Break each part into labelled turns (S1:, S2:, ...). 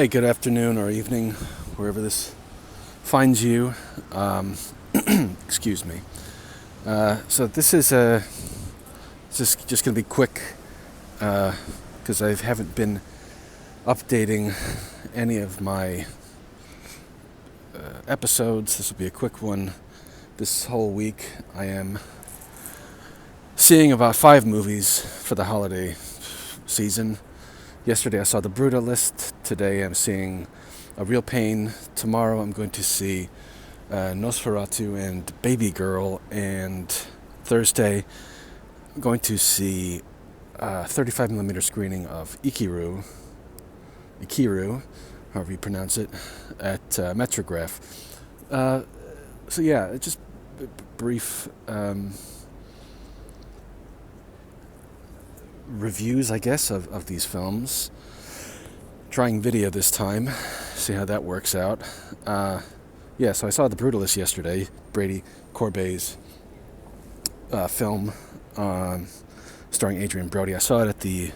S1: Hey, good afternoon or evening, wherever this finds you. Excuse me. So this is just going to be quick because I haven't been updating any of my episodes. This will be a quick one. This whole week I am seeing about 5 movies for the holiday season. Yesterday I saw The Brutalist. Today I'm seeing A Real Pain. Tomorrow I'm going to see Nosferatu and Baby Girl. And Thursday I'm going to see a 35mm screening of Ikiru, however you pronounce it, at Metrograph. So yeah, just brief reviews, I guess, of these films. Trying video this time, see how that works out. So I saw The Brutalist yesterday, Brady Corbet's film starring Adrian Brody. I saw it at the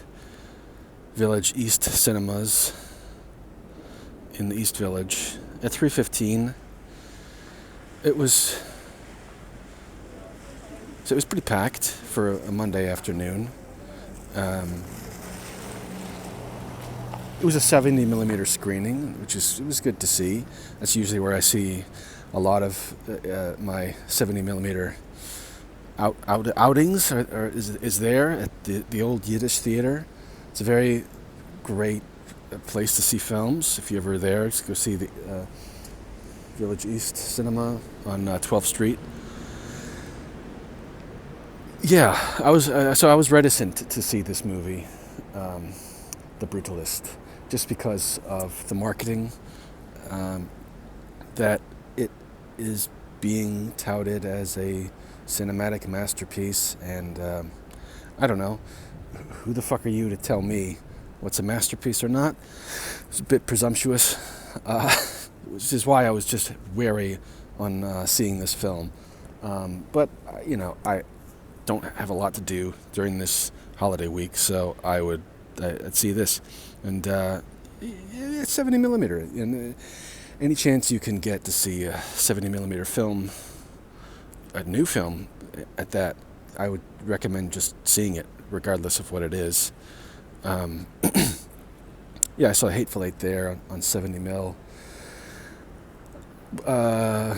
S1: Village East Cinemas in the East Village at 3:15. It was pretty packed for a Monday afternoon. It was a 70mm screening, it was good to see. That's usually where I see a lot of my 70mm outings is there at the old Yiddish theater. It's a very great place to see films. If you're ever there, just go see the Village East Cinema on 12th Street. Yeah, I was reticent to see this movie, The Brutalist, just because of the marketing, that it is being touted as a cinematic masterpiece, and I don't know, who the fuck are you to tell me what's a masterpiece or not? It's a bit presumptuous, which is why I was just wary on seeing this film. But I don't have a lot to do during this holiday week, so I'd see this. And it's 70mm, and any chance you can get to see a 70mm film, a new film at that, I would recommend just seeing it, regardless of what it is. I saw Hateful Eight there on 70mm. A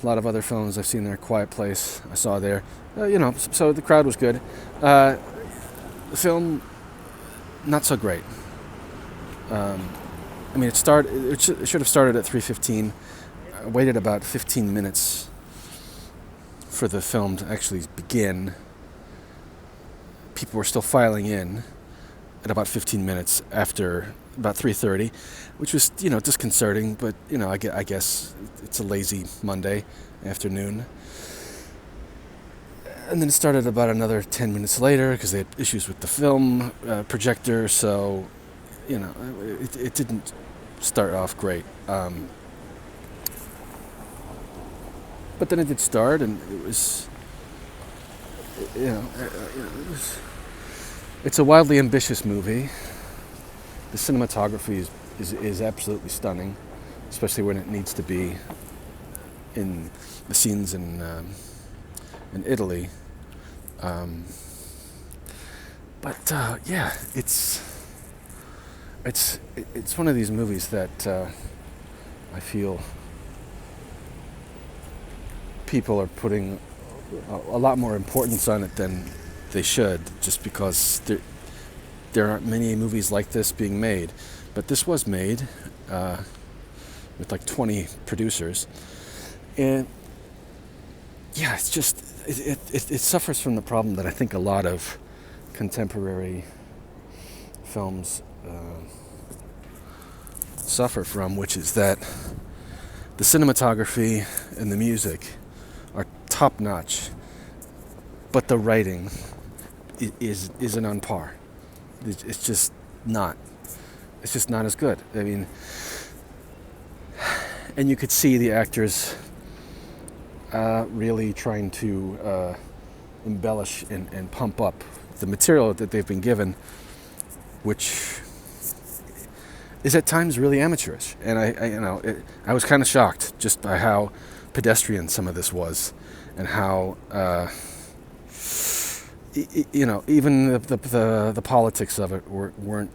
S1: lot of other films I've seen there. Quiet Place I saw there. So the crowd was good. The film, not so great. It should have started at 3:15. I waited about 15 minutes for the film to actually begin. People were still filing in at about 15 minutes after about 3:30, which was, disconcerting, but, I guess it's a lazy Monday afternoon. And then it started about another 10 minutes later because they had issues with the film projector, so, it didn't start off great. But then it did start, and it was, it's a wildly ambitious movie. The cinematography is absolutely stunning, especially when it needs to be in the scenes in Italy. It's one of these movies that I feel people are putting a lot more importance on it than they should, just because there aren't many movies like this being made. But this was made with like 20 producers, and it's just it suffers from the problem that I think a lot of contemporary films suffer from, which is that the cinematography and the music are top notch, but the writing isn't on par. It's just not. It's just not as good. And you could see the actors really trying to embellish and pump up the material that they've been given, which is at times really amateurish, and I was kind of shocked just by how pedestrian some of this was, and how even the politics of it weren't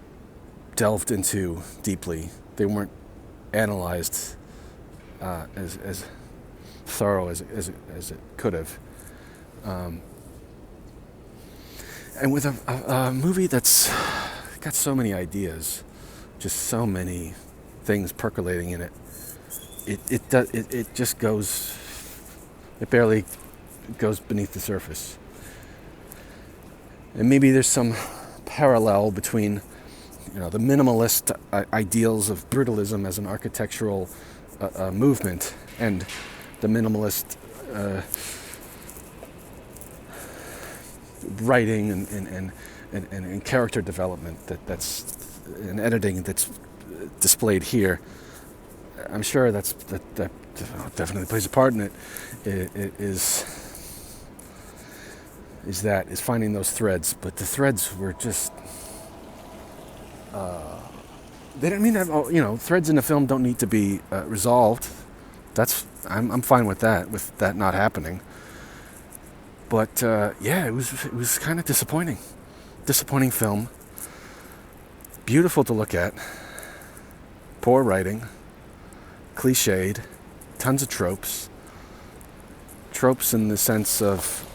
S1: delved into deeply. They weren't analyzed as thorough as it could have. And with a movie that's got so many ideas, just so many things percolating in it, it just goes, it barely goes beneath the surface. And maybe there's some parallel between, the minimalist ideals of brutalism as an architectural movement and the minimalist writing and character development that's and editing that's displayed here. I'm sure that definitely plays a part in it. Is finding those threads, but the threads were just they don't mean that threads in a film don't need to be resolved. I'm fine with that not happening. But it was kind of disappointing film. Beautiful to look at, poor writing, cliched, tons of tropes in the sense of,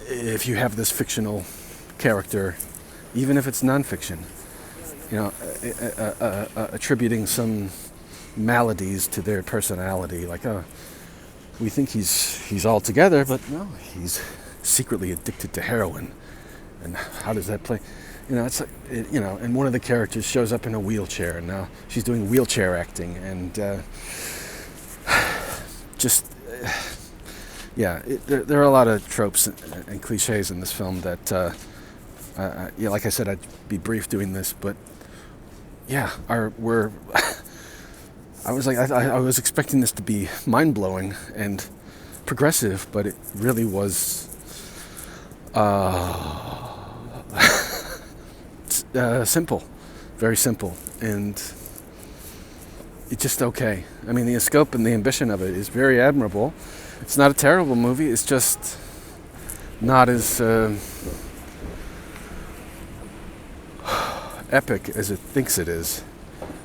S1: if you have this fictional character, even if it's nonfiction, attributing some maladies to their personality, like, we think he's all together, but no, he's secretly addicted to heroin. And how does that play? It's like, and one of the characters shows up in a wheelchair, and now she's doing wheelchair acting, and there are a lot of tropes and cliches in this film that, like I said, I'd be brief doing this, but we're. I was expecting this to be mind-blowing and progressive, but it really was simple, very simple, and it's just okay. I mean, the scope and the ambition of it is very admirable. It's not a terrible movie. It's just not as epic as it thinks it is.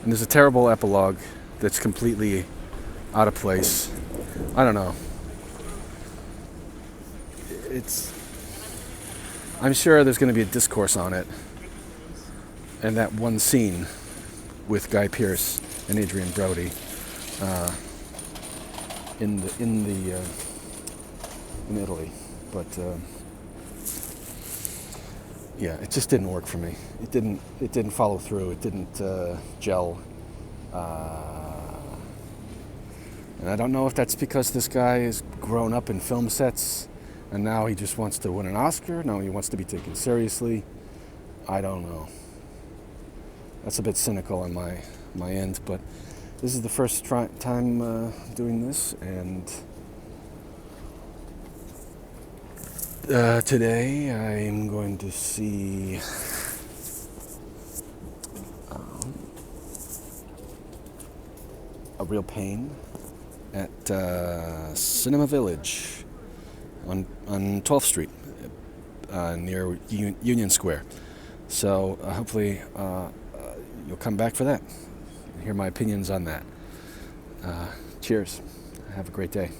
S1: And there's a terrible epilogue that's completely out of place. I don't know. I'm sure there's going to be a discourse on it. And that one scene with Guy Pearce and Adrian Brody in Italy, but it just didn't work for me. It didn't follow through. It didn't gel. And I don't know if that's because this guy is grown up in film sets and now he just wants to win an Oscar. Now he wants to be taken seriously. I don't know. That's a bit cynical on my end, but this is the first time doing this, and today I'm going to see A Real Pain at Cinema Village on 12th Street near Union Square. So hopefully you'll come back for that and hear my opinions on that. Cheers. Have a great day.